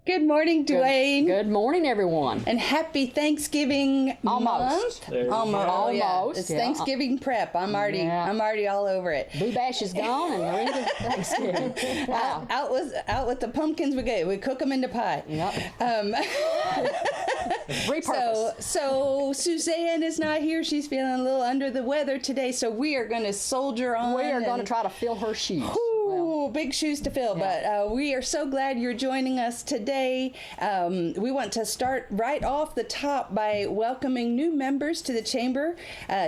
Good morning, Dwayne. Good morning, everyone. And happy Thanksgiving Almost. month. Almost. Yeah. It's Thanksgiving prep. I'm already all over it. Boo Bash is gone, and we're into Thanksgiving. Wow. Out with the pumpkins. We cook them into pie. Yep. Repurpose. So Suzanne is not here. She's feeling a little under the weather today. So we are going to soldier on. We are going to try to fill her shoes. Ooh, big shoes to fill, but we are so glad you're joining us today. We want to start right off the top by welcoming new members to the Chamber.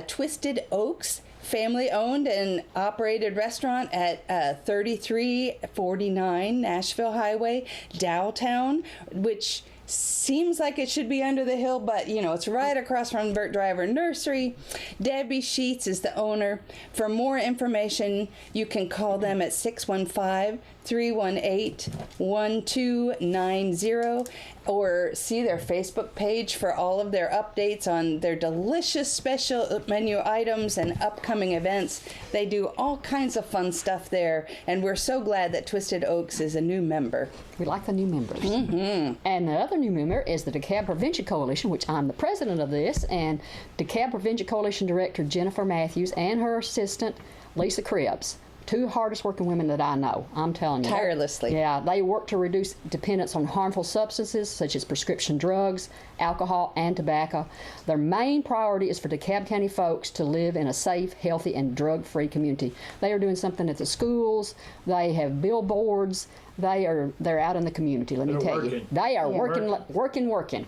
Twisted Oaks, family-owned and operated restaurant at 3349 Nashville Highway, Dowtown, which seems like it should be under the hill, but it's right across from Bert Driver Nursery. Debbie Sheets is the owner. For more information, you can call them at 615-318-1290 or see their Facebook page for all of their updates on their delicious special menu items and upcoming events. They do all kinds of fun stuff there, and we're so glad that Twisted Oaks is a new member. We like the new members. Mm-hmm. And the other new member is the DeKalb Prevention Coalition, which I'm the president of this, and DeKalb Prevention Coalition Director Jennifer Matthews and her assistant Lisa Cribbs. Two hardest working women that I know, I'm telling you. Tirelessly. Yeah, they work to reduce dependence on harmful substances such as prescription drugs, alcohol, and tobacco. Their main priority is for DeKalb County folks to live in a safe, healthy, and drug-free community. They are doing something at the schools. They have billboards. They're out in the community, let me tell you. They are working.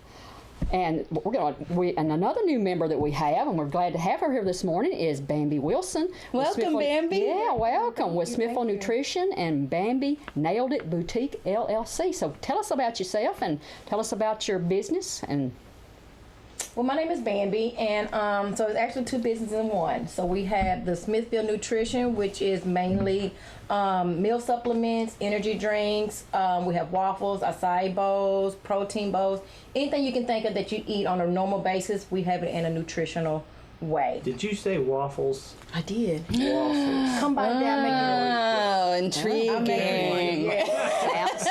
And and another new member that we have, and we're glad to have her here this morning, is Bambi Wilson. Welcome, Bambi. Yeah, welcome. With Smithville Nutrition and Bambi Nailed It Boutique LLC. So tell us about yourself and tell us about your business. And well, my name is Bambi, and so it's actually two businesses in one. So we have the Smithville Nutrition, which is mainly meal supplements, energy drinks. We have waffles, acai bowls, protein bowls, anything you can think of that you eat on a normal basis. We have it in a nutritional way. Did you say waffles? I did. Waffles. Come by down, make it. Intriguing.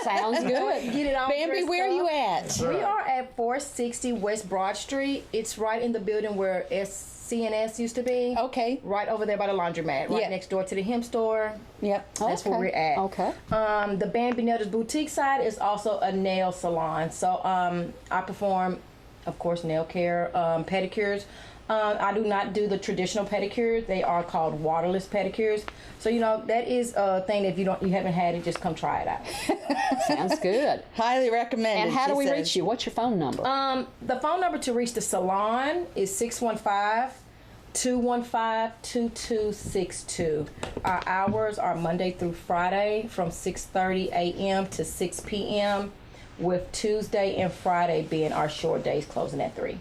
Sounds good. Get it all. Bambi, where are you at? We are at 460 West Broad Street. It's right in the building where CNS used to be. Okay. Right over there by the laundromat, right next door to the hemp store. Yep. That's where we're at. Okay. The Bambi Nailed It Boutique side is also a nail salon. So I perform, of course, nail care, pedicures. I do not do the traditional pedicures. They are called waterless pedicures. So that is a thing that if you haven't had it, just come try it out. Sounds good. Highly recommended. And how do we reach you? What's your phone number? The phone number to reach the salon is 615-215-2262. Our hours are Monday through Friday from 6:30 a.m. to 6 p.m. with Tuesday and Friday being our short days, closing at 3.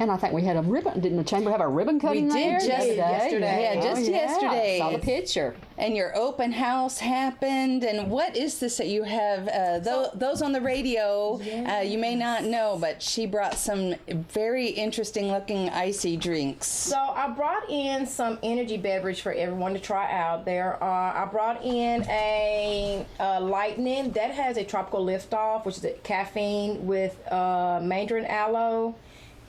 And I think we had a ribbon. Didn't the chamber have a ribbon cutting there? We did yesterday. Yeah, just yesterday. I saw the picture. And your open house happened. And what is this that you have? Those on the radio, you may not know, but she brought some very interesting looking icy drinks. So I brought in some energy beverage for everyone to try out. I brought in a Lightning that has a tropical liftoff, which is a caffeine with mandarin aloe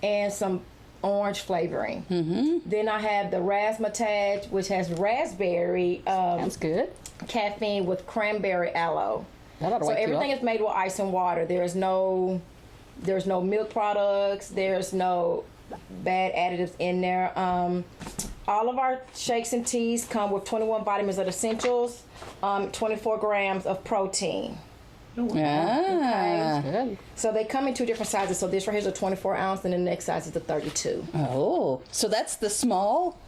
and some orange flavoring. Mm-hmm. Then I have the Razzmatazz, which has raspberry. Sounds good. Caffeine with cranberry aloe. So everything is made with ice and water. There's no milk products. There's no bad additives in there. All of our shakes and teas come with 21 vitamins of essentials, 24 grams of protein. Okay. So they come in two different sizes. So this right here is a 24 ounce, and the next size is a 32. Oh, so that's the small?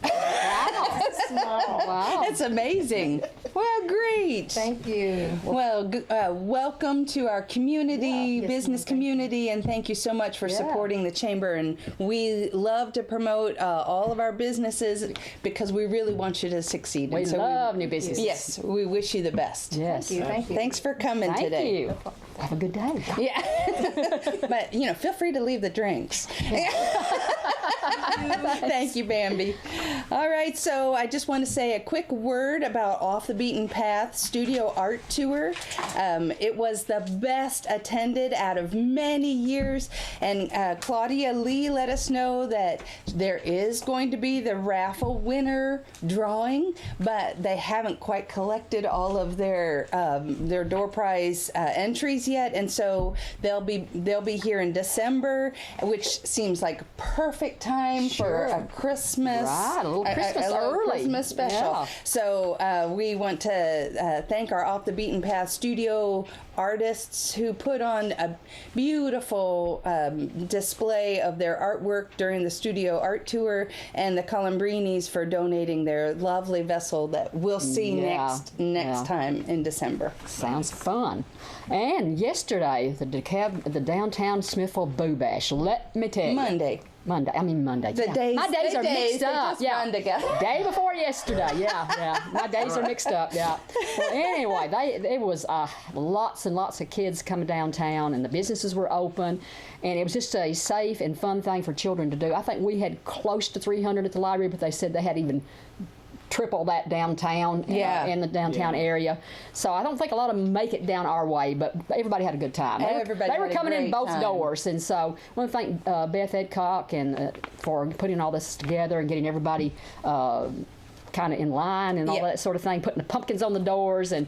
Wow. Small. Wow. That's amazing. Well, great. Thank you. Well, welcome to our community, business community, and thank you so much for supporting the Chamber. And we love to promote all of our businesses because we really want you to succeed. We love new businesses. Yes, we wish you the best. Yes. Thank you. Thanks for coming today. Thank you. Have a good day. Yeah. But, feel free to leave the drinks. Thank you, Bambi. All right, so I just want to say a quick word about Off the Beaten Path Studio Art Tour. It was the best attended out of many years, and Claudia Lee let us know that there is going to be the raffle winner drawing, but they haven't quite collected all of their door prize entries yet, and so they'll be here in December, which seems like perfect time for a Christmas, right? A little Christmas early, Christmas special. Yeah. So we want to thank our Off the Beaten Path studio artists who put on a beautiful display of their artwork during the studio art tour, and the Colombrinis for donating their lovely vessel that we'll see next time in December. Sounds fun. And yesterday, the downtown Smithville Boo Bash. Let me tell you. Monday. Monday. My days are mixed up. Just run together. Day before yesterday. Yeah. My days are mixed up. Yeah. Well, anyway, there was lots and lots of kids coming downtown, and the businesses were open, and it was just a safe and fun thing for children to do. I think we had close to 300 at the library, but they said they had even triple that downtown in the downtown area. So I don't think a lot of them make it down our way, but everybody had a good time. They were coming in both doors, and so I want to thank Beth Edcock and for putting all this together and getting everybody kind of in line and all that sort of thing, putting the pumpkins on the doors, and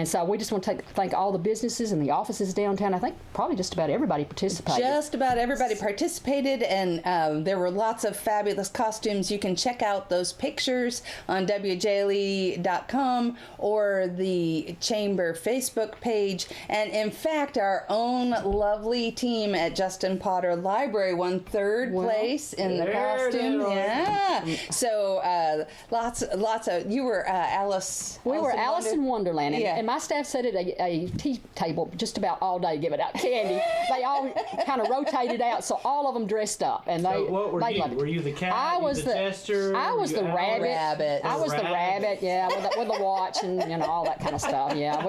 so we just want to thank all the businesses and the offices downtown. I think probably just about everybody participated. Just about everybody participated, and there were lots of fabulous costumes. You can check out those pictures on WJLE.com or the Chamber Facebook page. And in fact, our own lovely team at Justin Potter Library won third place in the costume. Yeah. So lots of, you were Alice. We were Alice in Wonderland, and my staff sat at a tea table just about all day giving out candy. They all kind of rotated out, so all of them dressed up, and so what were you? Were you the cat? I was the jester. I was the rabbit. I was the rabbit. Yeah, with the watch and all that kind of stuff. Yeah,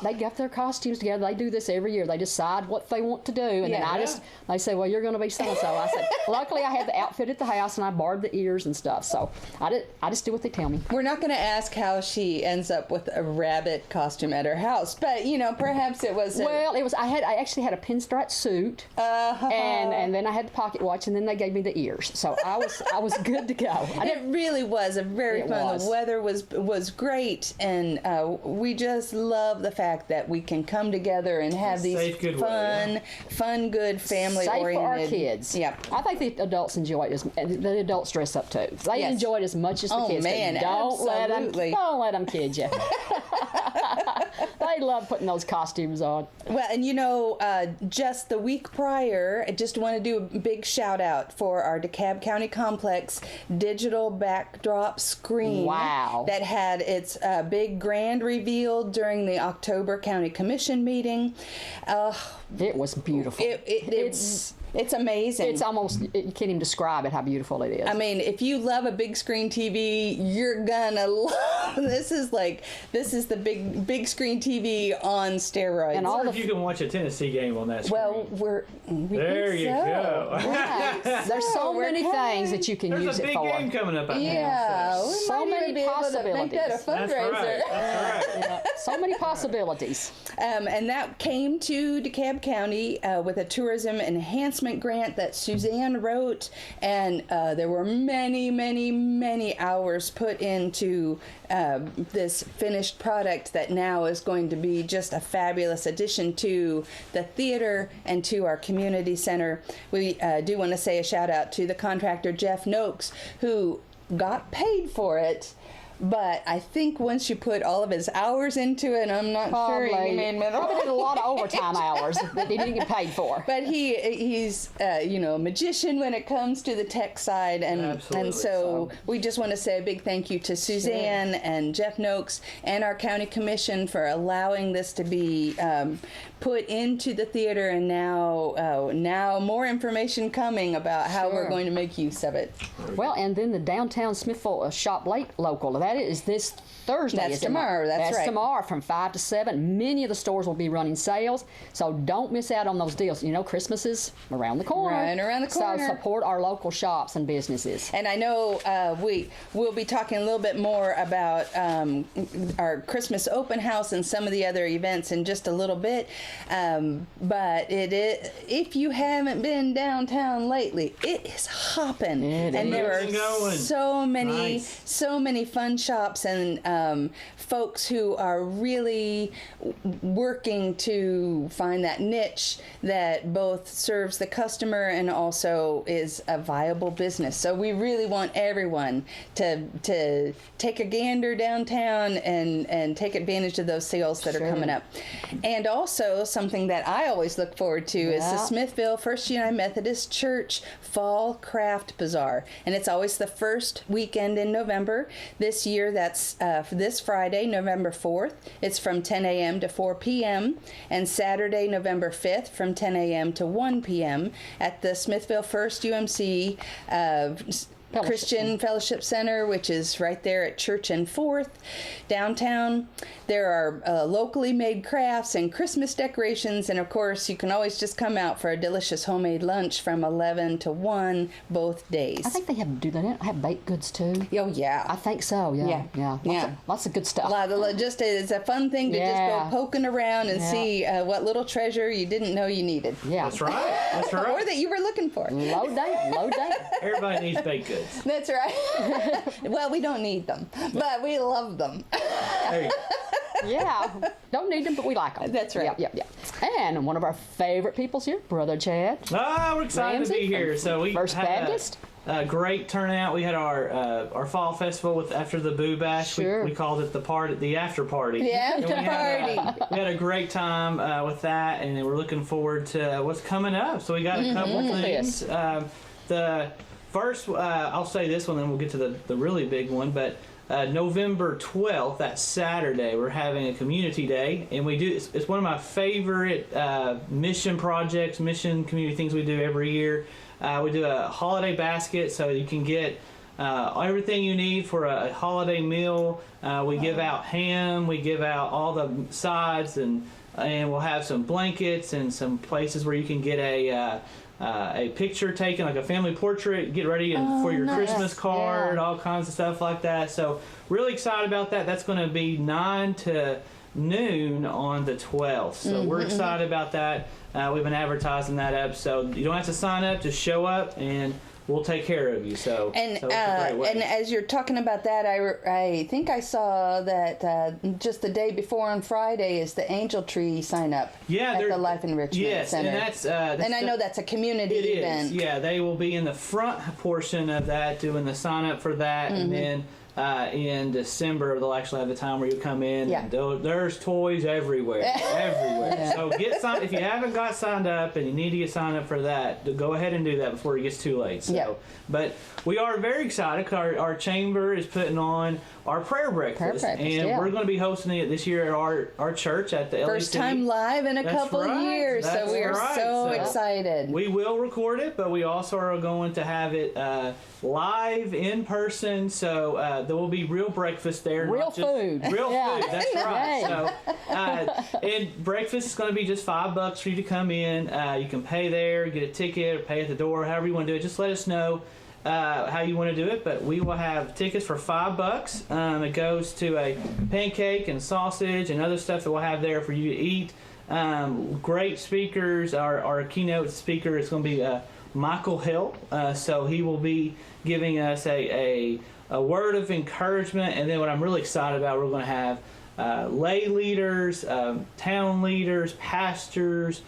they got their costumes together. They do this every year. They decide what they want to do, and then they say, well, you're going to be so and so. I said, luckily I had the outfit at the house, and I borrowed the ears and stuff. So I just do what they tell me. We're not going to ask how she ends up with a rabbit costume at her house, but perhaps it was. I actually had a pinstripe suit, and then I had the pocket watch, and then they gave me the ears, so I was good to go. It really was a very fun. The weather was great, and we just love the fact that we can come together and have these safe, good fun, good family oriented. Safe for our kids. Yep. I think the adults enjoy it the adults dress up too. They enjoy it as much as the kids. Man, don't let them kid you. They love putting those costumes on. Well, and just the week prior, I just want to do a big shout out for our DeKalb County Complex digital backdrop screen. Wow. That had its big grand reveal during the October County Commission meeting. It was beautiful. It's amazing. It's almost, you can't even describe it, how beautiful it is. I mean, if you love a big screen TV, you're gonna love this. Is the big screen TV on steroids. And if you can watch a Tennessee game on that screen. Well, there you go. Yeah. There's so many things that you can use it for. There's a big game coming up. So many possibilities. Make that a fundraiser. That's right. So many possibilities. And that came to DeKalb County with a tourism enhancement grant that Suzanne wrote, and there were many hours put into this finished product that now is going to be just a fabulous addition to the theater and to our community center. We do want to say a shout out to the contractor Jeff Noakes, who got paid for it. But I think once you put all of his hours into it, I'm not sure he made probably did a lot of overtime hours that he didn't get paid for. But he's a magician when it comes to the tech side, and so we just want to say a big thank you to Suzanne and Jeff Noakes and our county commission for allowing this to be put into the theater, and now more information coming about how we're going to make use of it. Well, and then the downtown Smithville Shop Lake local. That is this Thursday. That's is it not? tomorrow, that's right. tomorrow from 5 to 7. Many of the stores will be running sales, so don't miss out on those deals. You know, Christmas is around the corner. Right around the corner. So support our local shops and businesses. And I know we'll be talking a little bit more about our Christmas open house and some of the other events in just a little bit. But if you haven't been downtown lately, it is hopping. And there are so many fun shops and folks who are really working to find that niche that both serves the customer and also is a viable business. So we really want everyone to take a gander downtown and take advantage of those sales that are coming up. And also something that I always look forward to is the Smithville First United Methodist Church Fall Craft Bazaar. And it's always the first weekend in November. This year that's this Friday, November 4th. It's from 10 a.m. to 4 p.m. and Saturday, November 5th from 10 a.m. to 1 p.m. at the Smithville First UMC Christian Fellowship Center, which is right there at Church and 4th downtown. There are locally made crafts and Christmas decorations, and of course you can always just come out for a delicious homemade lunch from 11 to 1 both days. I think they have baked goods too. Oh yeah, I think so. Yeah. Lots of good stuff. It's a fun thing to just go poking around and see what little treasure you didn't know you needed. Yeah, that's right. Or that you were looking for. Low date. Everybody needs baked goods. That's right. Well, we don't need them, but we love them. There you go. Yeah, don't need them, but we like them. That's right. Yeah. And one of our favorite people's here, Brother Chad. We're excited Ramsey to be here. So we First had Baptist. A great turnout. We had our fall festival after the Boo Bash. Sure. We called it the after party. The after party. We had a great time with that, and we're looking forward to what's coming up. So we got a couple things. The first, I'll say this one, then we'll get to the really big one. But November 12th, that Saturday, we're having a community day, and we do. It's one of my favorite mission community things we do every year. We do a holiday basket, so you can get everything you need for a holiday meal. We give out ham, we give out all the sides, and we'll have some blankets and some places where you can get a picture taken, like a family portrait, get ready for your Christmas card, all kinds of stuff like that. So really excited about that. That's going to be 9 to noon on the 12th. So we're excited about that. We've been advertising that up, so you don't have to sign up, just show up and we'll take care of you. So it's a great way. And as you're talking about that, I think I saw that just the day before on Friday is the Angel Tree sign up at the Life Enrichment Center. And that's I know that's a community event. Yeah, they will be in the front portion of that doing the sign up for that, and then in December they'll actually have the time where you come in and there's toys everywhere. So get signed if you haven't got signed up and you need to get signed up for that, go ahead and do that before it gets too late. So but we are very excited because our chamber is putting on our prayer breakfast, and we're going to be hosting it this year at our church at the first time live in a couple of years. So we are so excited. We will record it, but we also are going to have it live in person. So there will be real breakfast there, real food. That's right. So and breakfast is going to be just $5 for you to come in. You can pay there, get a ticket, or pay at the door, however you want to do it. Just let us know how you want to do it, but we will have tickets for $5. It goes to a pancake and sausage and other stuff that we'll have there for you to eat. Great speakers. Our keynote speaker is going to be Michael Hill, so he will be giving us a word of encouragement, and then what I'm really excited about, we're going to have lay leaders, town leaders, pastors,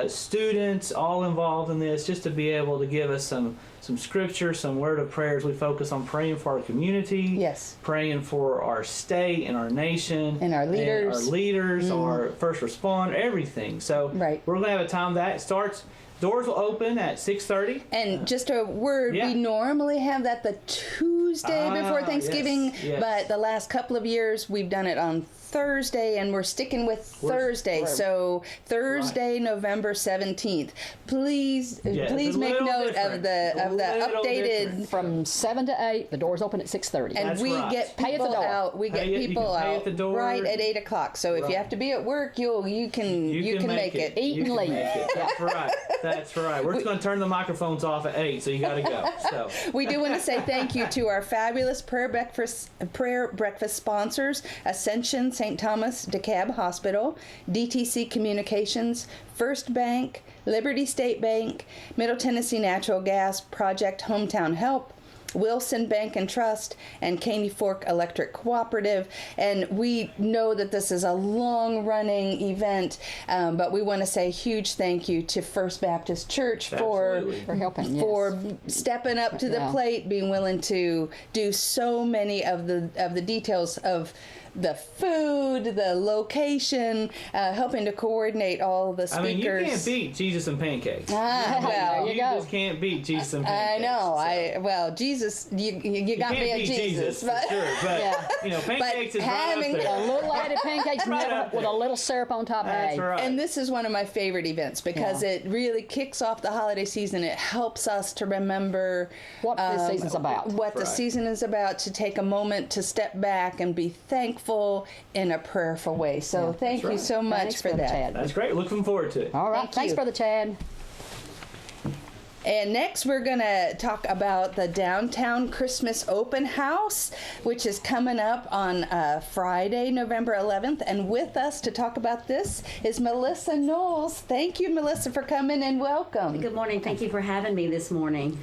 students all involved in this, just to be able to give us some scripture, some word of prayers. We focus on praying for our community, praying for our state and our nation, and our leaders, our first responder, everything. So we're going to have a time that starts. Doors will open at 6:30. And just a word, we normally have that the Tuesday before Thanksgiving, but the last couple of years we've done it on Thursday, and we're sticking with Thursday. So Thursday, November 17th. Please make note of the updated. From 7 to 8, the doors open at 6:30. And That's we right. get Pay at the people door. out. We get You can people pay out at the door. right at 8 o'clock. So if you have to be at work, you can make it. Eat You and can leave. make it. That's right. That's right. We're just going to turn the microphones off at 8, so you got to go. So We do want to say thank you to our fabulous prayer breakfast sponsors: Ascension St. Thomas DeKalb Hospital, DTC Communications, First Bank, Liberty State Bank, Middle Tennessee Natural Gas, Project Hometown Help, Wilson Bank and Trust, and Caney Fork Electric Cooperative. And we know that this is a long-running event, but we want to say a huge thank you to First Baptist Church for helping, yes. for stepping up to the plate, being willing to do so many of the details of the food, the location, helping to coordinate all the speakers. I mean, you can't beat Jesus and pancakes. Well, you just can't beat Jesus and pancakes. I know. Jesus, you got me at Jesus, for sure. But pancakes is right up having there. A little added pancakes Right never, up with a there. little syrup on top. That's Hey. right. And this is one of my favorite events because it really kicks off the holiday season. It helps us to remember What this season's about. What the season is about, to take a moment to step back and be thankful in a prayerful way. So thank you so much Thanks, for Brother that. Chad. That's great. Looking forward to it. All right. Thank Thanks, you. Brother Chad. And next we're going to talk about the Downtown Christmas Open House, which is coming up on Friday, November 11th. And with us to talk about this is Melissa Knowles. Thank you, Melissa, for coming, and welcome. Good morning. Thank you for having me this morning.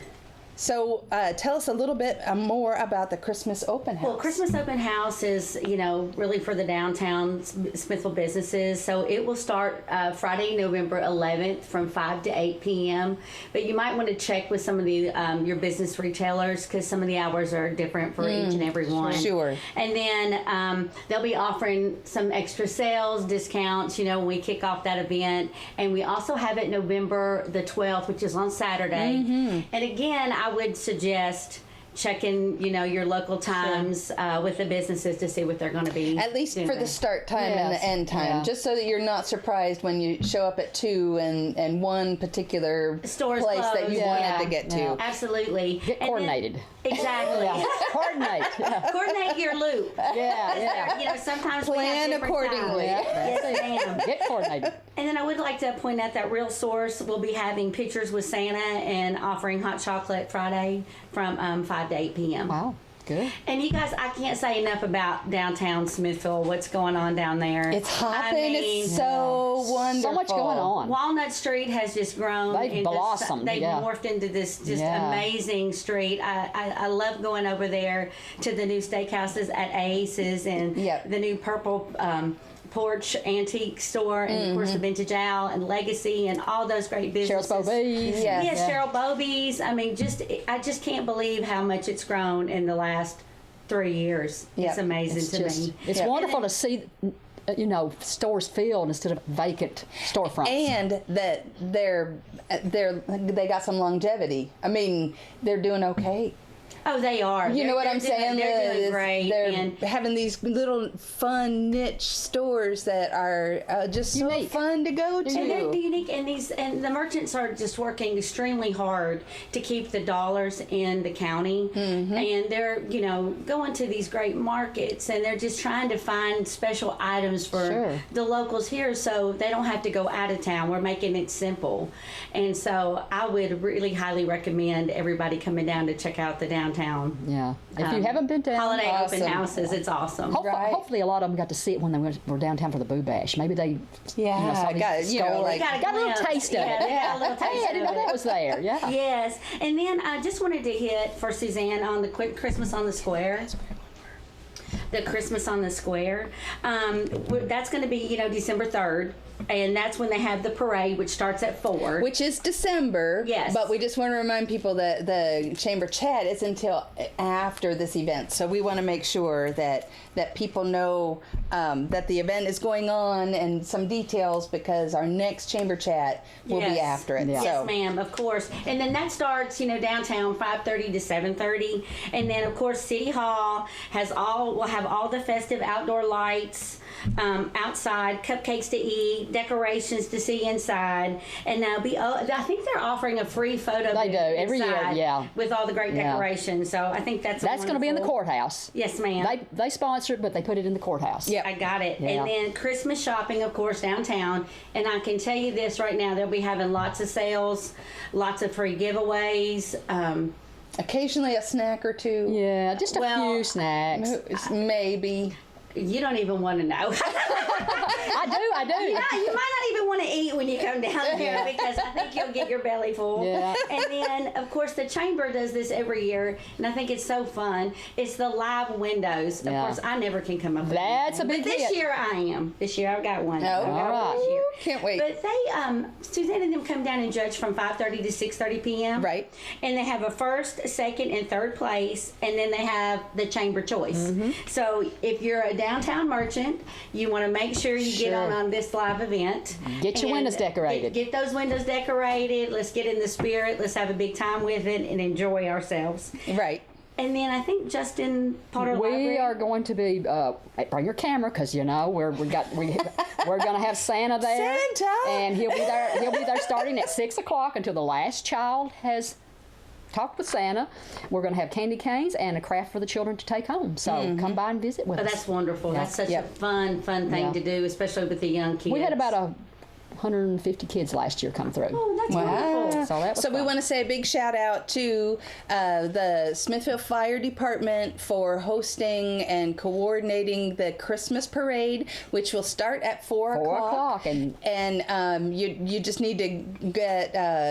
So tell us a little bit more about the Christmas Open House. Well, Christmas Open House is, really for the downtown Smithville businesses. So it will start Friday, November 11th from 5 to 8 p.m. But you might want to check with some of the your business retailers because some of the hours are different for each and every one. Sure. And then they'll be offering some extra sales, discounts, when we kick off that event. And we also have it November the 12th, which is on Saturday. And again, I would suggest checking, your local times with the businesses to see what they're going to be. At least for the start time and Yes. the end time, just so that you're not surprised when you show up at 2 and one particular Store's place that you closed. wanted to get to. Yeah. Absolutely. Get coordinated. Exactly. Coordinate. Yeah. Coordinate your loop. Yeah. Sometimes Plan we have different accordingly. times. That's Yes, ma'am. Get coordinated. And then I would like to point out that Real Source will be having pictures with Santa and offering hot chocolate Friday from 5 to 8 p.m. Wow. Good. And you guys, I can't say enough about downtown Smithville, what's going on down there. It's hopping. It's so wonderful. So much going on. Walnut Street has just grown. They've into blossomed, They've yeah. morphed into this just Yeah. amazing street. I love going over there to the new steakhouses at Ace's and Yep. the new purple porch antique store and of course the Vintage Owl and Legacy and all those great businesses. Cheryl's Bobby's. Yes. Yes, Cheryl Bobby's. I mean, I just can't believe how much it's grown in the last 3 years. Yep. It's amazing It's to just, me. it's Yeah. wonderful to see, stores filled instead of vacant storefronts. And that they got some longevity. I mean, they're doing okay. Oh, they are. You know what I'm saying? They're doing great. They're and having these little fun niche stores that are just so Unique. fun to go to. And they're unique, and the merchants are just working extremely hard to keep the dollars in the county, and they're going to these great markets, and they're just trying to find special items for Sure. the locals here, so they don't have to go out of town. We're making it simple, and so I would really highly recommend everybody coming down to check out the downtown Yeah. If you haven't been down, holiday Awesome. open houses. It's awesome. hopefully a lot of them got to see it when they were downtown for the Boo Bash. Maybe they Yeah, saw these got stores. like Got got a little taste of it. Yeah, a little taste Hey, I didn't know of it. that was there. Yeah. Yes, and then I just wanted to hit for Suzanne on the quick Christmas on the Square. The Christmas on the Square. That's going to be, December 3rd. And that's when they have the parade, which starts at 4. which is December. Yes. But we just want to remind people that the Chamber Chat is until after this event. So we want to make sure that people know that the event is going on and some details, because our next Chamber Chat will be Yes. after it. Yeah. So, Yes, ma'am, of course. And then that starts, downtown 5:30 to 7:30. And then, of course, City Hall will have have all the festive outdoor lights outside, cupcakes to eat, decorations to see inside, and I think they're offering a free photo. They do every year, inside yeah. with all the great decorations. So I think that's going to be in the courthouse. Yes, ma'am. They sponsor it, but they put it in the courthouse. Yeah, I got it. Yeah. And then Christmas shopping, of course, downtown. And I can tell you this right now, they'll be having lots of sales, lots of free giveaways. Occasionally a snack or two. Yeah, just a few snacks. Maybe. You don't even want to know. I do. Yeah, you might not even want to eat when you come down here because I think you'll get your belly full. Yeah. And then, of course, the chamber does this every year, and I think it's so fun. It's the live windows. Of Yeah. course, I never can come up with That's anything. a big But this hit. year I am. This year I've got one. Oh, I've got one all right. this year. Can't wait. But they, Suzanne and them come down and judge from 5:30 to 6:30 p.m. Right. And they have a first, second, and third place, and then they have the chamber choice. So if you're a downtown merchant, you want to make sure you get Sure. on this live event. Get your And windows decorated. Get those windows decorated. Let's get in the spirit. Let's have a big time with it and enjoy ourselves. Right. And then I think Justin Potter We Library. are going to be bring your camera because you know we're going to have Santa there. Santa! And he'll be there. He'll be there starting at 6 o'clock until the last child has talked with Santa. We're going to have candy canes and a craft for the children to take home. So come by and visit with Oh, us. that's wonderful. Yeah. That's such Yep. a fun thing Yeah. to do, especially with the young kids. We had about 150 kids last year come through. Oh, that's wonderful. So that was So we fun. want to say a big shout out to the Smithville Fire Department for hosting and coordinating the Christmas parade, which will start at 4 o'clock. 4 o'clock, And you just need to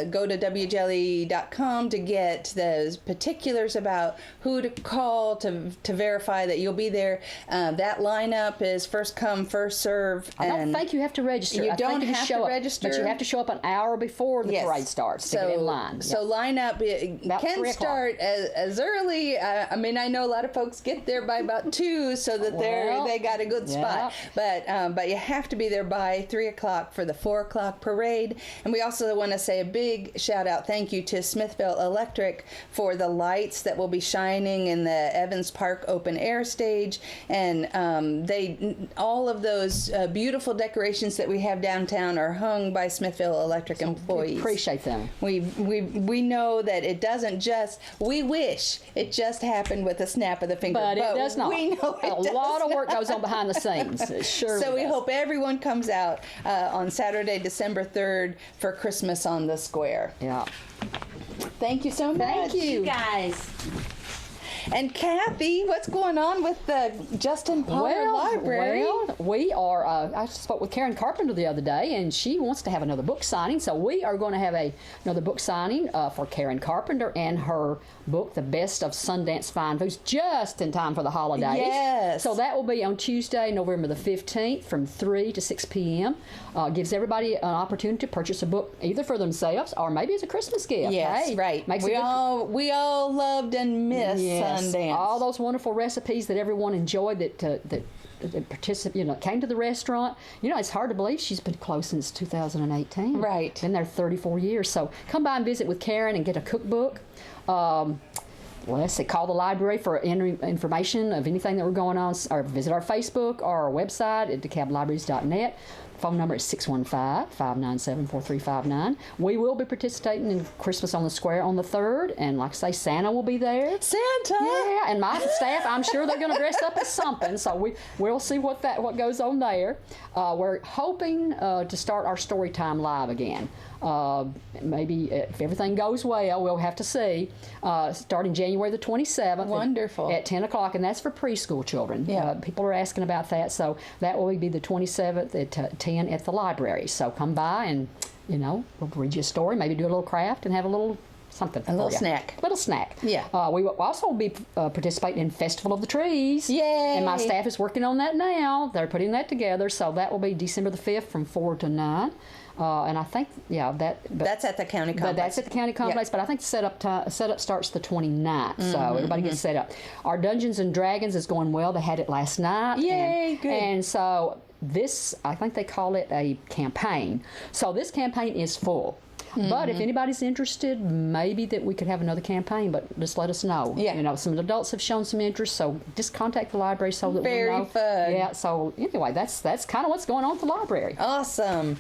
go to wjelly.com to get those particulars about who to call to verify that you'll be there. That lineup is first come, first serve. I don't and think you have to register. You I think don't just have show to up, register. but you have to show up an hour before the Yes. parade starts to get in line. So line up. It About can 3 o'clock. start as early. I mean, I know a lot of folks get there by about 2, so that Well, they got a good spot. But you have to be there by 3 o'clock for the 4 o'clock parade. And we also want to say a big shout out, thank you to Smithville Electric for the lights that will be shining in the Evans Park open air stage, and all of those beautiful decorations that we have downtown are hung by Smithville Electric employees. Appreciate them. We know that it doesn't just. We wish it just happened with a snap of the finger, But it does not. We know it a does lot of work not. goes on behind the scenes. It surely So we does. hope everyone comes out on Saturday, December 3rd for Christmas on the Square. Yeah. Thank you so much. Thank you guys. And Kathy, what's going on with the Justin Potter Library? Well, we are. I spoke with Karen Carpenter the other day, and she wants to have another book signing. So we are going to have another book signing for Karen Carpenter and her book, The Best of Sundance Fine Foods, just in time for the holidays. Yes. So that will be on Tuesday, November the 15th, from 3 to 6 p.m. Gives everybody an opportunity to purchase a book either for themselves or maybe as a Christmas gift. Yes, Hey, right. Makes We a good all loved and missed Sundance. all those wonderful recipes that everyone enjoyed that came to the restaurant. You know, it's hard to believe she's been closed since 2018. Right. Been there 34 years. So come by and visit with Karen and get a cookbook. Let's see, call the library for information of anything that we're going on, or visit our Facebook or our website at DeKalbLibraries.net. Phone number is 615-597-4359. We will be participating in Christmas on the Square on the 3rd, and like I say, Santa will be there. Santa! Yeah, and my staff, I'm sure they're going to dress up as something, so we'll see what goes on there. We're hoping to start our story time live again. Maybe if everything goes well, we'll have to see. Starting January the 27th. Wonderful. At 10 o'clock, and that's for preschool children. Yeah. People are asking about that, so that will be the 27th at 10 at the library. So come by and, we'll read you a story, maybe do a little craft and have a little something. A little snack. Little snack. Yeah. We will also be participating in Festival of the Trees. Yay! And my staff is working on that now. They're putting that together, so that will be December the 5th from 4 to 9. And I think, That's at the county complex. but that's at the county complex. But I think the setup starts the 29th, so everybody gets set up. Our Dungeons and Dragons is going well. They had it last night. Yay, good. And so this, I think they call it a campaign. So this campaign is full. But if anybody's interested, maybe that we could have another campaign, but just let us know. Yeah. You know, some adults have shown some interest, so just contact the library so that Very we'll know. fun. Yeah, so anyway, that's kind of what's going on at the library. Awesome.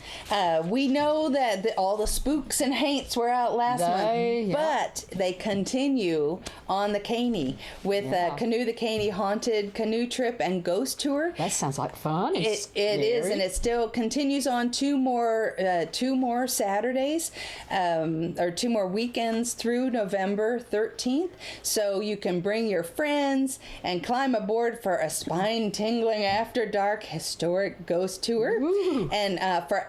We know that all the spooks and haints were out last month, but they continue on the Caney with Canoe the Caney Haunted Canoe Trip and Ghost Tour. That sounds like fun. It is, and it still continues on two more Saturdays, or 2 more weekends through November 13th. So you can bring your friends and climb aboard for a spine-tingling after-dark historic ghost tour. Ooh. And for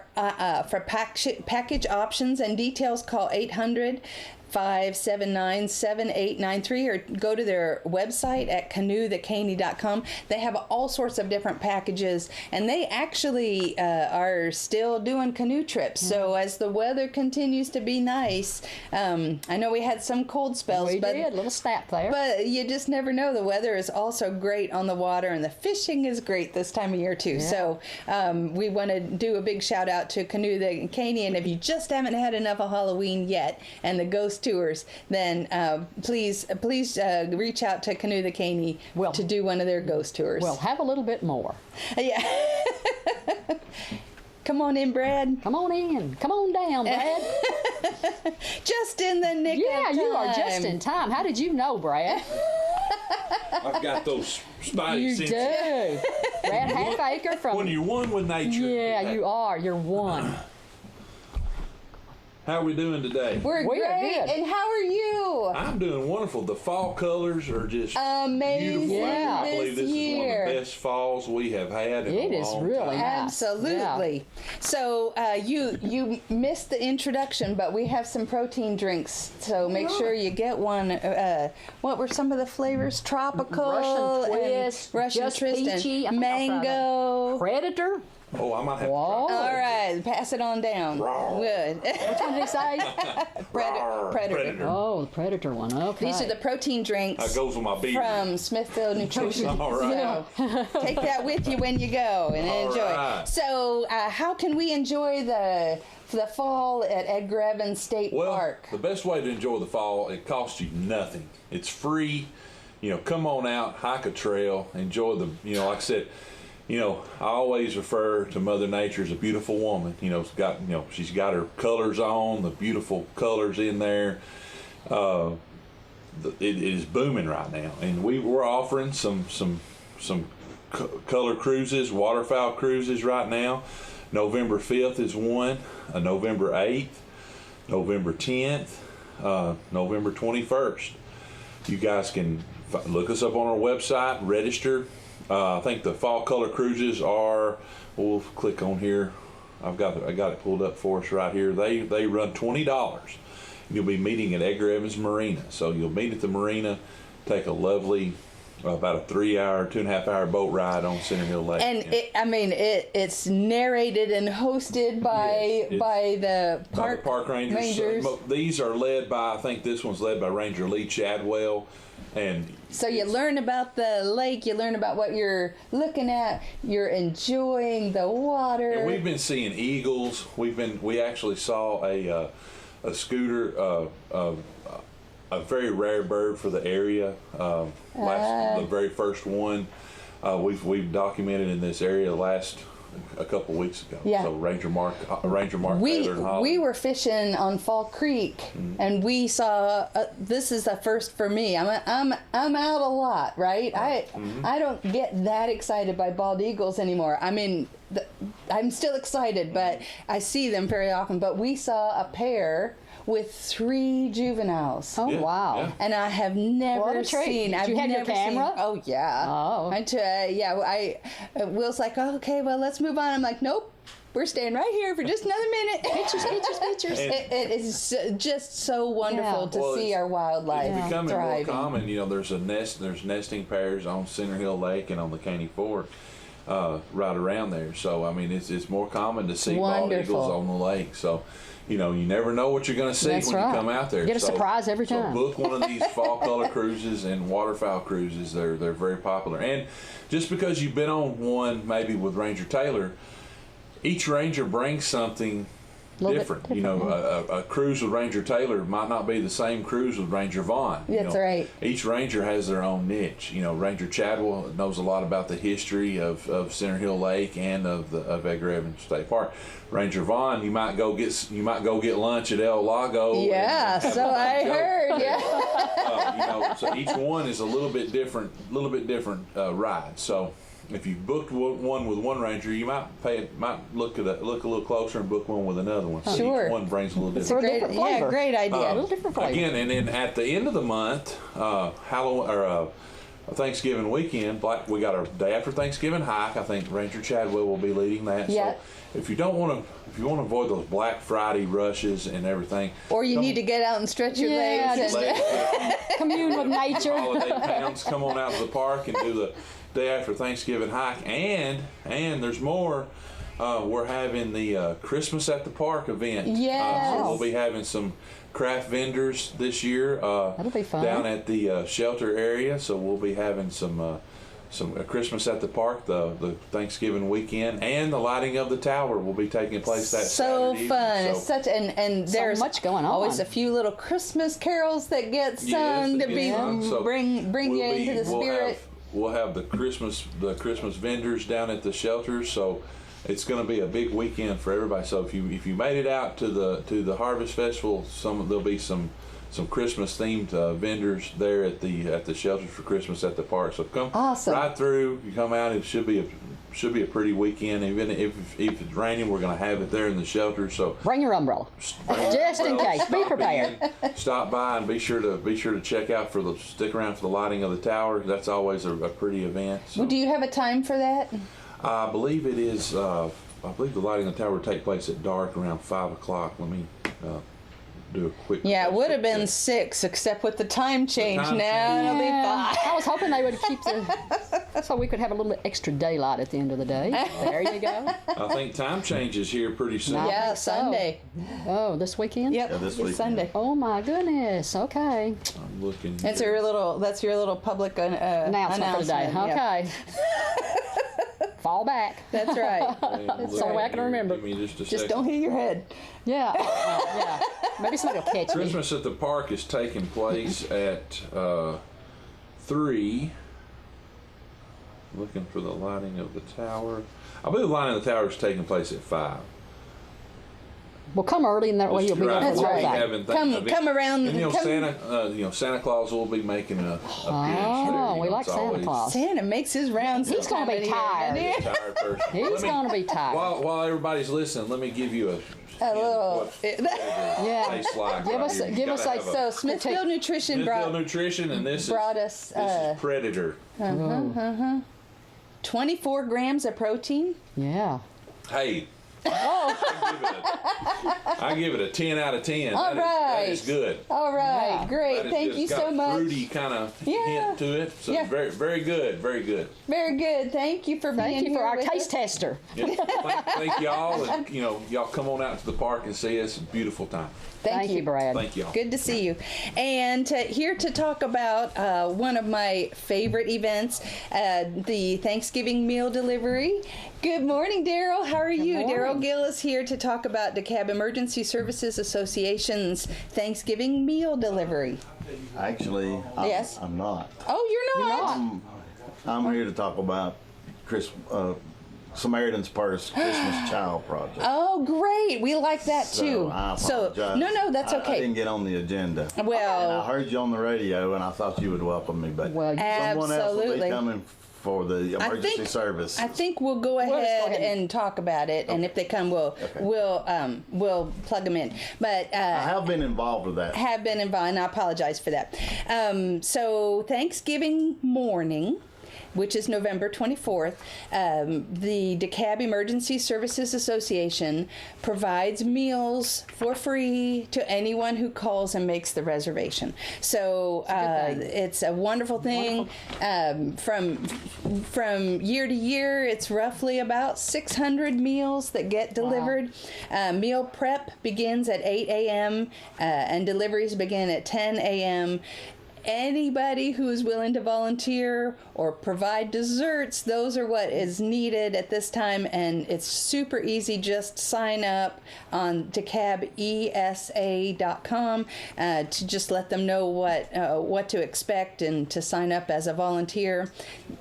package options and details, call 800-579-7893 or go to their website at canoethecaney.com. They have all sorts of different packages, and they actually are still doing canoe trips. So as the weather continues to be nice, I know we had some cold spells, We but did, a little snap there. but you just never know. The weather is also great on the water, and the fishing is great this time of year too. So we want to do a big shout out to Canoe the Caney, and if you just haven't had enough of Halloween yet and the ghost tours, then please reach out to Canoe the Caney to do one of their ghost tours. Well, have a little bit more. Yeah. Come on in, Brad. Come on in. Come on down, Brad. Just in the nick of time. You are just in time. How did you know, Brad? I've got those spidey You senses. do. Brad Halfacre from... When you're one with nature. Yeah, you are. You're one. How are we doing today? We're We are great. good. And how are you? I'm doing wonderful. The fall colors are just Amazing. beautiful. Yeah. I believe this is one year. of the best falls we have had in It a is long really time. nice. Absolutely. So you missed the introduction, but we have some protein drinks. So make sure you get one. What were some of the flavors? Tropical, Russian and twist, Russian just twist, peachy. I and think I'll try mango. that. Predator. Oh, I might have Whoa. to try. All right, pass it on down. Good. Which one did he say? Predator. Oh, the Predator one. Okay. These are the protein drinks That goes with my beard. from Smithfield Nutrition. All right. So take that with you when you go and All enjoy. right. So how can we enjoy the fall at Edgar Evans State Well, Park? the best way to enjoy the fall, it costs you nothing. It's free. You know, come on out, hike a trail, enjoy the, like I said, I always refer to Mother Nature as a beautiful woman. She's got her colors on, the beautiful colors in there. It is booming right now, and we're offering some color cruises, waterfowl cruises right now. November 5th is one, November 8th, November 10th, November 21st. You guys can look us up on our website, register. I think the fall color cruises are. We'll click on here. I got it pulled up for us right here. They run $20. You'll be meeting at Edgar Evans Marina. So you'll meet at the marina, take a lovely about a 3-hour, 2.5-hour boat ride on Center Hill Lake. And it's narrated and hosted by the park rangers. These are led by, I think this one's led by Ranger Lee Chadwell. And so you learn about the lake, you learn about what you're looking at, you're enjoying the water. And we've been seeing eagles. We actually saw a scooter, a very rare bird for the area. The very first one we've documented in this area a couple weeks ago. Yeah. So Ranger Mark Taylor and Holly. We were fishing on Fall Creek, and we saw. This is the first for me. I'm out a lot, right? I don't get that excited by bald eagles anymore. I mean, I'm still excited, but I see them very often. But we saw a pair with 3 juveniles. Oh, wow. Yeah. And I have never seen. Did you have your camera? Oh yeah. Oh. Will's like, oh, okay, well, let's move on. I'm like, nope. We're staying right here for just another minute. Pictures. It is just so wonderful to see our wildlife It's becoming thriving. more common. There's nesting pairs on Center Hill Lake and on the Caney Fork, right around there. So I mean, it's more common to see bald eagles on the lake. So. You never know what you're going to see That's when right. you come out there. Get a surprise every So time. book one of these fall color cruises and waterfowl cruises. They're very popular. And just because you've been on one maybe with Ranger Taylor, each ranger brings something different. You know, a cruise with Ranger Taylor might not be the same cruise with Ranger Vaughn. That's right. Each ranger has their own niche. You know, Ranger Chadwell knows a lot about the history of Center Hill Lake and of Edgar Evans State Park. Ranger Vaughn, you might go get lunch at El Lago. Yeah, so I heard. Yeah. You know, so each one is a little bit different ride. So if you booked one with one ranger, you might look a little closer and book one with another one. So Sure. each one brings a little different. Different flavor. Great idea. A little different flavor. Again, and then at the end of the month, Halloween or Thanksgiving weekend, we got our day after Thanksgiving hike. I think Ranger Chadwell will be leading that. Yeah. So if you want to avoid those Black Friday rushes and everything, Or you need to get out and stretch your legs. And Commune with nature. holiday pounds, come on out to the park and do the day after Thanksgiving hike. And there's more. We're having the Christmas at the Park event. Yes. So we'll be having some craft vendors this year. That'll be fun. Down at the shelter area. So we'll be having some Christmas at the Park, the Thanksgiving weekend, and the lighting of the tower will be taking place that so Saturday fun. evening. It's such and there's much going on. Always a few little Christmas carols that get sung Yes, to be so bring you into the spirit. We'll have the Christmas vendors down at the shelters, so it's going to be a big weekend for everybody. So if you made it out to the Harvest Festival, there'll be some Christmas themed vendors there at the shelters for Christmas at the park. So come right through. You come out. It should be a pretty weekend. Even if it's raining, we're going to have it there in the shelter. So Bring your umbrella. Just in case. Be prepared. Stop by and be sure to check out stick around for the lighting of the tower. That's always a pretty event. So. Well, do you have a time for that? I believe it is. I believe the lighting of the tower will take place at dark around 5 o'clock. Let me do a quick. Yeah, it would have been check. 6, except with the time change time now. change. It'll be 5. I was hoping they would keep so we could have a little extra daylight at the end of the day. There you go. I think time changes here pretty soon. Yeah, think so. Sunday. Oh, this weekend? Yep, Yeah, this it's weekend. Sunday. Oh my goodness. Okay. I'm looking. That's here. your little public Announcement for the day. Yeah. Okay. Fall back. That's right. That's the way I can remember. Give me just a Just second. don't hit your head. Yeah. Yeah. Maybe somebody will catch me. Christmas at the Park is taking place at 3. Looking for the lighting of the tower. I believe the lighting of the tower is taking place at 5. Well, come early, and that way you'll be there for That's the whole right. thing. Come around. And come- Santa Claus will be making a appearance there. Oh, we like Santa Claus. Santa makes his rounds. He's gonna be sometime in here. tired. Tired person. He's going to be tired. While everybody's listening, let me give you A little. what Yeah. tastes like. Give right us- here. You give us gotta a- have So Smithfield Nutrition Smithfield brought Nutrition, and this us is Predator. 24 grams of protein. Yeah. Hey. Oh. I give it a 10 out of 10. All That right. is good. All right, Yeah. great. That is Thank just you got so much. Fruity kind of Yeah. hint to it. So Yeah. very, very good. Very good. Very good. Thank you for being Thank you here for our with taste us. tester. Yep. Thank y'all, and y'all come on out to the park and see us. Beautiful time. Thank you, Brad. Thank y'all. Good to see you. And here to talk about one of my favorite events, the Thanksgiving meal delivery. Good morning, Daryl. How are you? morning. Daryl Gill is here to talk about DeKalb Emergency Services Association's Thanksgiving meal delivery. Actually, Yes. I'm not. Oh, you're not? I'm here to talk about Samaritan's Purse Christmas Child Project. Oh, great. We like that too. So I So, apologize. no, that's I okay. didn't get on the agenda. Well- And I heard you on the radio, and I thought you would welcome me, but Well, someone else will Absolutely. be coming for the emergency service. I think we'll go just go ahead ahead and talk about it, and if they come, we'll plug them in. But I have been involved with that. have been involved, and I apologize for that. So Thanksgiving morning, which is November 24th, the DeKalb Emergency Services Association provides meals for free to anyone who calls and makes the reservation. So it's a wonderful thing. From year to year, it's roughly about 600 meals that get delivered. Meal prep begins at 8 a.m. And deliveries begin at 10 a.m. anybody who is willing to volunteer or provide desserts, those are what is needed at this time, and it's super easy. Just sign up on DeKalbESA.com to just let them know what to expect and to sign up as a volunteer.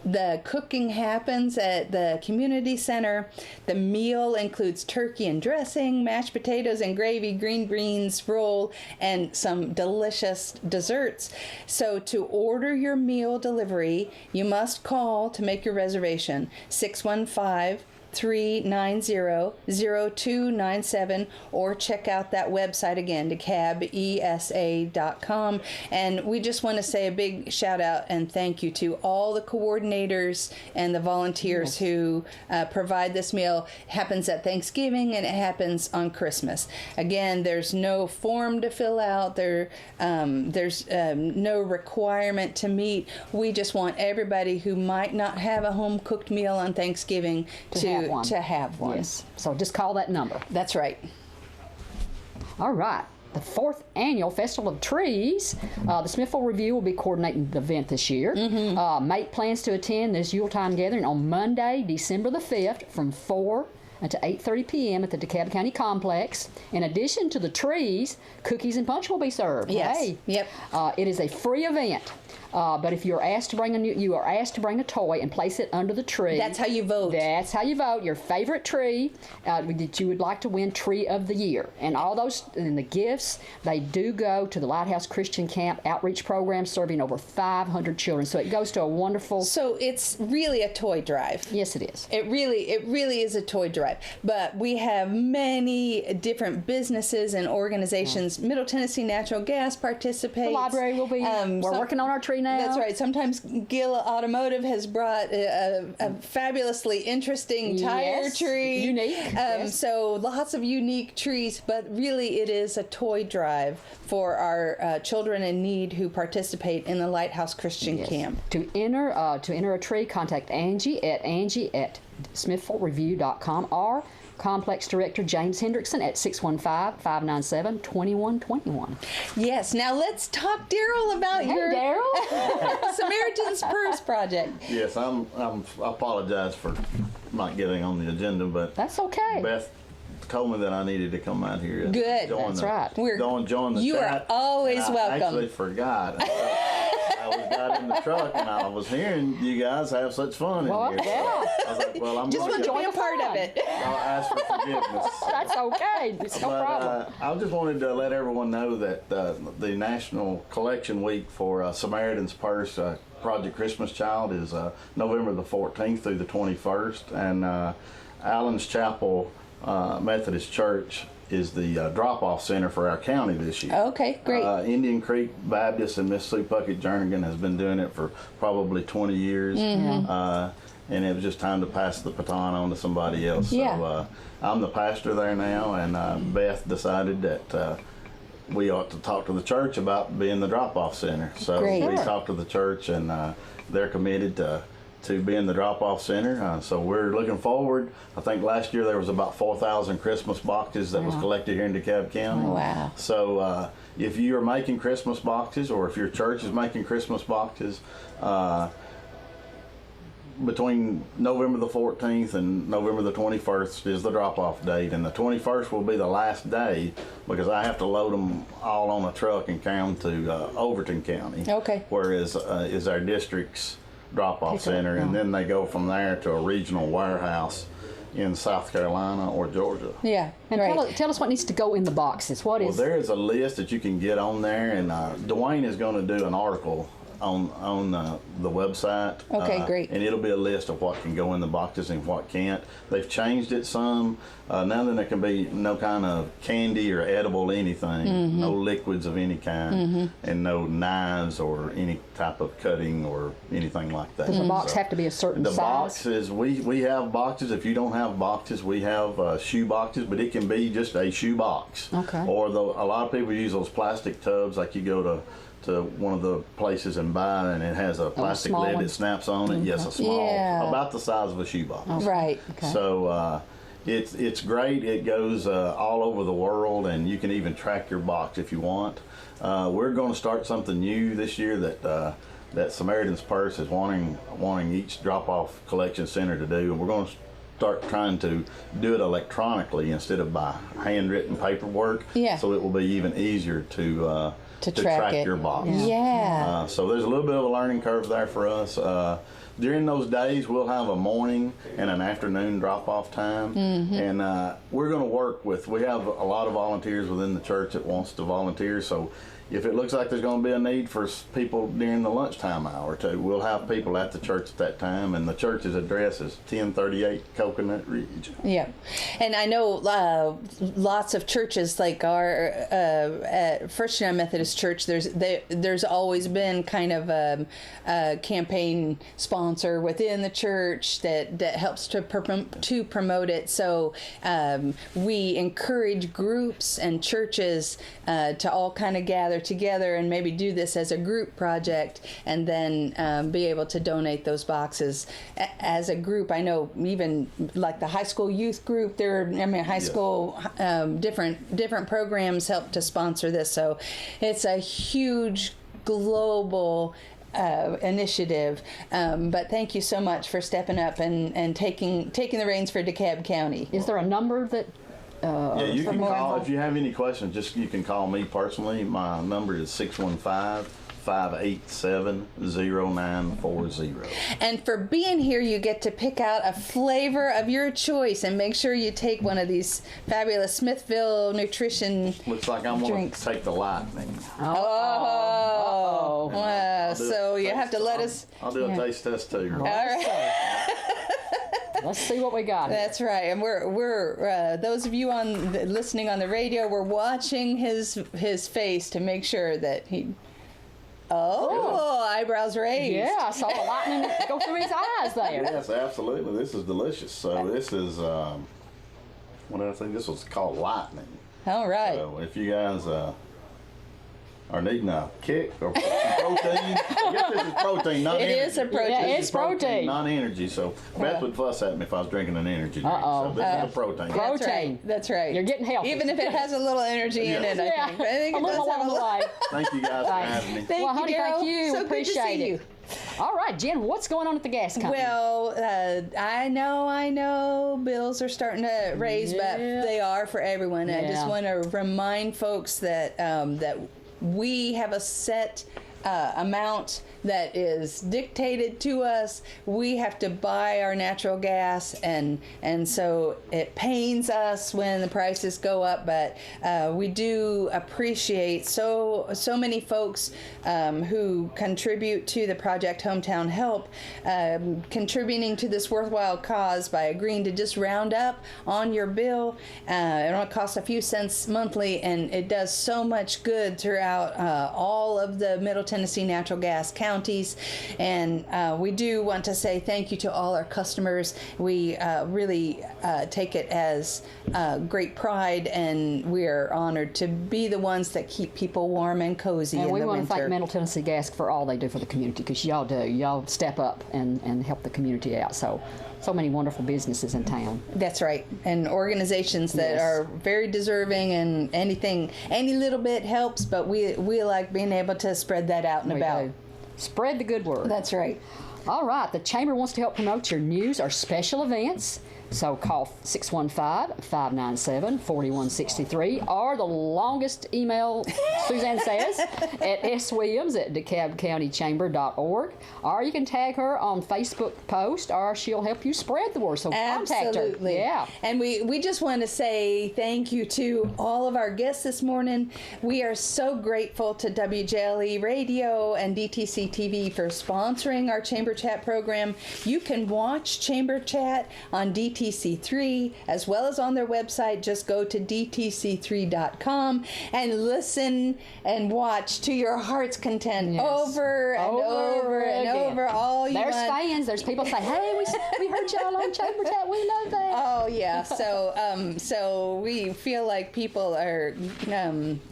The cooking happens at the community center. The meal includes turkey and dressing, mashed potatoes and gravy, green beans, roll, and some delicious desserts. So to order your meal delivery, you must call to make your reservation, 615-390-0297, or check out that website again, DeKalbESA.com. And we just want to say a big shout out and thank you to all the coordinators and the volunteers who provide this meal. It happens at Thanksgiving and it happens on Christmas. Again, there's no form to fill out. There's no requirement to meet. We just want everybody who might not have a home cooked meal on Thanksgiving to have one. Yes. So just call that number. That's right. All right. The 4th annual Festival of Trees. The Smithville Review will be coordinating the event this year. Make plans to attend this Yuletime gathering on Monday, December the 5th from 4 until 8:30 p.m. at the DeKalb County Complex. In addition to the trees, cookies and punch will be served. Yes. Hey. Yep. It is a free event. But if you are asked to bring a toy and place it under the tree. That's how you vote. That's how you vote. Your favorite tree that you would like to win Tree of the Year. And all those, and the gifts, they do go to the Lighthouse Christian Camp outreach program serving over 500 children. So it goes to a wonderful... So it's really a toy drive. Yes, it is. It really is a toy drive. But we have many different businesses and organizations. Middle Tennessee Natural Gas participates. The library will be. We're working on our tree now. That's right. Sometimes Gill Automotive has brought a fabulously interesting tire tree. Unique. Yes. So lots of unique trees, but really it is a toy drive for our children in need who participate in the Lighthouse Christian Camp. To enter a tree, contact Angie at smithvillereview.com or Complex Director James Hendrickson at 615-597-2121. Yes. Now let's talk, Daryl, about your Samaritan's Purse project. Yes, I apologize for not getting on the agenda, but that's okay. Beth told me that I needed to come out here. Good. That's right. Join the you chat. are always welcome. I actually forgot. I got in the truck and I was hearing you guys have such fun in here. Yeah. I was like, well, I'm just going want to to be a part of it. I'll ask for forgiveness. That's okay. It's no problem. I just wanted to let everyone know that the National Collection Week for Samaritan's Purse Project Christmas Child is November the 14th through the 21st, and Allen's Chapel Methodist Church is the drop-off center for our county this year. Okay, great. Indian Creek Baptist and Miss Sue Puckett Jernigan has been doing it for probably 20 years. And it was just time to pass the baton on to somebody else. Yeah. So I'm the pastor there now, and Beth decided that we ought to talk to the church about being the drop-off center. So Great. we talked to the church, and they're committed to being the drop-off center. So we're looking forward. I think last year there was about 4,000 Christmas boxes that was collected here in DeKalb County. Wow. So if you are making Christmas boxes, or if your church is making Christmas boxes, between November the 14th and November the 21st is the drop-off date, and the 21st will be the last day because I have to load them all on a truck and carry them to Overton County. Okay. Whereas is our district's drop-off center, and then they go from there to a regional warehouse in South Carolina or Georgia. Yeah, And right. tell us what needs to go in the boxes. What Well, is? there is a list that you can get on there, and Dwayne is going to do an article on the website. Okay, great. And it'll be a list of what can go in the boxes and what can't. They've changed it some. Now then there can be no kind of candy or edible anything, no liquids of any kind, and no knives or any type of cutting or anything like that. Does the box have to be a certain The size? boxes, we have boxes. If you don't have boxes, we have shoe boxes, but it can be just a shoe box. Okay. Or a lot of people use those plastic tubs, like you go to one of the places and buy, and it has a plastic small lid one? that snaps on it. Yes, a small, Yeah. about the size of a shoe box. Right. Okay. So It's great. It goes all over the world, and you can even track your box if you want. We're going to start something new this year that Samaritan's Purse is wanting each drop-off collection center to do, and we're going to start trying to do it electronically instead of by handwritten paperwork. Yeah. So it will be even easier to track your box. Yeah. So there's a little bit of a learning curve there for us. During those days, we'll have a morning and an afternoon drop-off time, and we're going to work with. We have a lot of volunteers within the church that wants to volunteer. So if it looks like there's going to be a need for people during the lunchtime hour too, we'll have people at the church at that time. And the church's address is 1038 Coconut Ridge. Yeah, and I know lots of churches like our at First United Methodist Church. There's always been kind of a campaign sponsor within the church that helps to promote it. So we encourage groups and churches to all kind of gather together and maybe do this as a group project, and then be able to donate those boxes as a group. I know even like the high school youth group, high school different programs help to sponsor this. So it's a huge global initiative, but thank you so much for stepping up and taking the reins for DeKalb County. Is there a number that yeah, you can call if you have any questions. You can call me personally. My number is 615-587-0940. And for being here, you get to pick out a flavor of your choice and make sure you take one of these fabulous Smithville nutrition Looks like I'm going to take the lightning. Oh, wow. So you have to let us. I'll do a taste test too. All right. Let's see what we got here. That's right, and we're those of you listening on the radio, we're watching his face to make sure that he. Oh, eyebrows raised. Yeah, I saw the lightning go through his eyes there. Yes, absolutely. This is delicious. So this is what did I say? This was called lightning. All right. So if you guys are needing a kick or protein, I guess this is protein, not energy. It is a protein. Yeah, This it's is protein, protein. not energy. So Beth would fuss at me if I was drinking an energy drink. Uh-oh. So this is a protein. That's Protein. right. That's right. You're getting healthy. Even if it has a little energy in it, Yeah, I think a it little does have along the way. Thank you guys for having me. Thank Well, you, honey, Daryl. thank you. So Appreciate good to see it. you. All right, Jen, what's going on at the gas company? Well, I know bills are starting to raise, but they are for everyone. I just Yeah. want to remind folks that that we have a set amount that is dictated to us. We have to buy our natural gas, and so it pains us when the prices go up, but we do appreciate so many folks who contribute to the Project Hometown Help, contributing to this worthwhile cause by agreeing to just round up on your bill. It only costs a few cents monthly, and it does so much good throughout all of the Middle Tennessee natural gas counties. And we do want to say thank you to all our customers. We really take it as great pride, and we are honored to be the ones that keep people warm and cozy And in we the want winter. to thank Middle Tennessee Gas for all they do for the community, because y'all do. Y'all step up and help the community out. So many wonderful businesses in town. That's right, and organizations that Yes. are very deserving, and any little bit helps, but we like being able to spread that out and We about. do. Spread the good word. That's right. All right, the Chamber wants to help promote your news or special events. So call 615-597-4163, or the longest email, Suzanne says, at swilliams@DeKalbCountyChamber.org. Or you can tag her on Facebook post, or she'll help you spread the word. So contact her. Absolutely. Yeah. And we just want to say thank you to all of our guests this morning. We are so grateful to WJLE Radio and DTC TV for sponsoring our Chamber Chat program. You can watch Chamber Chat on DTC3 as well as on their website. Just go to DTC3.com and listen and watch to your heart's content. Yes. Over and over and again. over. All you There's want. fans. There's people say, hey, we heard y'all on Chamber Chat. We know that. Oh yeah, so we feel like people are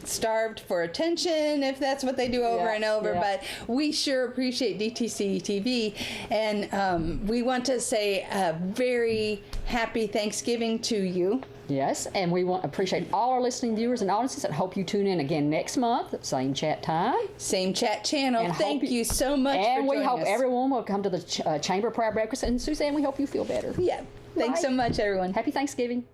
starved for attention if that's what they do over Yeah, and over. yeah. But we sure appreciate DTC TV, and we want to say a very happy Thanksgiving to you. Yes, and we want appreciate all our listening viewers and audiences, and hope you tune in again next month, same chat time, same chat channel. And Thank you so much for and we joining hope us. everyone will come to the Chamber Prayer Breakfast. And Suzanne, we hope you feel better. Yeah. Thanks so much, everyone. Happy Thanksgiving.